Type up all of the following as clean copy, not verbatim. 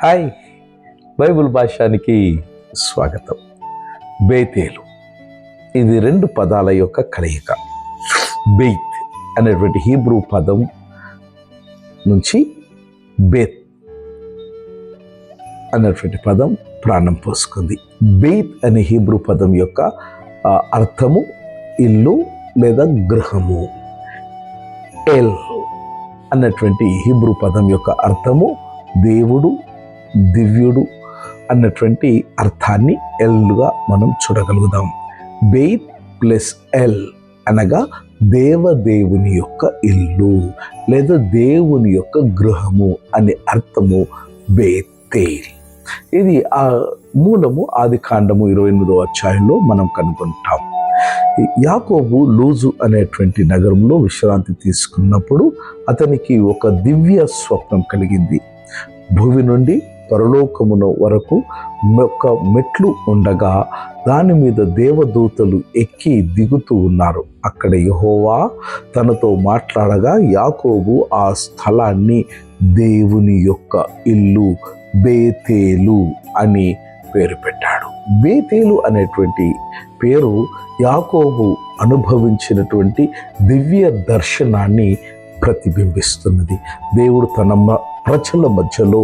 Hi, Bible భాషానికి స్వాగతం. బేతేలు, ఇది రెండు పదాల యొక్క కలయిక. బెయిత్ అనేటువంటి హీబ్రూ పదం నుంచి బేత్ అనేటువంటి పదం ప్రాణం పోసుకుంది. బెయిత్ అనే హీబ్రూ పదం యొక్క అర్థము ఇల్లు లేదా గృహము. ఎల్ అన్నటువంటి హీబ్రూ పదం యొక్క అర్థము దేవుడు, దివ్యుడు అన్నటువంటి అర్థాన్ని ఎల్గా మనం చూడగలుగుదాం. బెయిత్ ప్లస్ ఎల్ అనగా దేవదేవుని యొక్క ఇల్లు లేదా దేవుని యొక్క గృహము అనే అర్థము బేతేల్. ఇది ఆ మూలము ఆదికాండము 28వ అధ్యాయంలో మనం కనుగొంటాం. యాకోబు లూజు అనేటువంటి నగరంలో విశ్రాంతి తీసుకున్నప్పుడు అతనికి ఒక దివ్య స్వప్నం కలిగింది. భూమి నుండి పరలోకమున వరకు ఒక మెట్లు ఉండగా దాని మీద దేవదూతలు ఎక్కి దిగుతూ ఉన్నారు. అక్కడ యెహోవా తనతో మాట్లాడగా యాకోబు ఆ స్థలాన్ని దేవుని యొక్క ఇల్లు బేతేలు అని పేరు పెట్టాడు. బేతేలు అనేటువంటి పేరు యాకోబు అనుభవించినటువంటి దివ్య దర్శనాన్ని ప్రతిబింబిస్తున్నది. దేవుడు తన ప్రజల మధ్యలో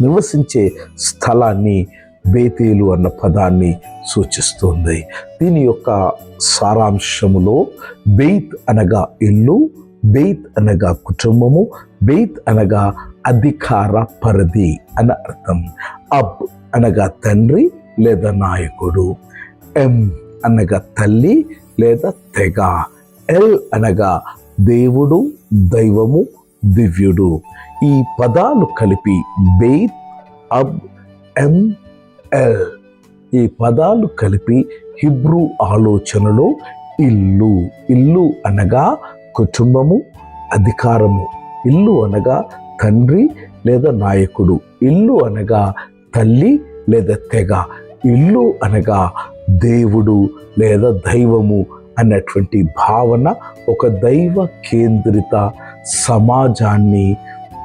నివసించే స్థలాన్ని బేతేలు అన్న పదాన్ని సూచిస్తుంది. దీని యొక్క సారాంశములో బెయిత్ అనగా ఇల్లు, బెయిత్ అనగా కుటుంబము, బెయిత్ అనగా అధికార పరిధి అన్న అర్థం. అబ్ అనగా తండ్రి లేదా నాయకుడు, ఎం అనగా తల్లి లేదా తెగ, ఎల్ అనగా దేవుడు, దైవము, దివ్యుడు. ఈ పదాలు కలిపి బెయిత్, అబ్, ఎం, ఎల్, ఈ పదాలు కలిపి హిబ్రూ ఆలోచనలో ఇల్లు. ఇల్లు అనగా కుటుంబము, అధికారము. ఇల్లు అనగా తండ్రి లేదా నాయకుడు. ఇల్లు అనగా తల్లి లేదా తెగ. ఇల్లు అనగా దేవుడు లేదా దైవము అన్నటువంటి భావన ఒక దైవ కేంద్రిత సమాజాన్ని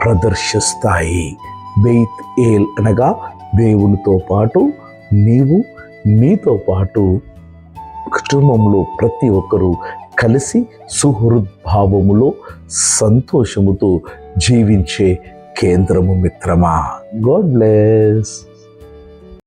ప్రదర్శిస్తాయి. బెయిత్ ఏల్ అనగా దేవునితో పాటు నీవు, నీతో పాటు కుటుంబంలో ప్రతి ఒక్కరూ కలిసి సుహృద్భావములో సంతోషముతో జీవించే కేంద్రము. మిత్రమా, గాడ్ బ్లెస్.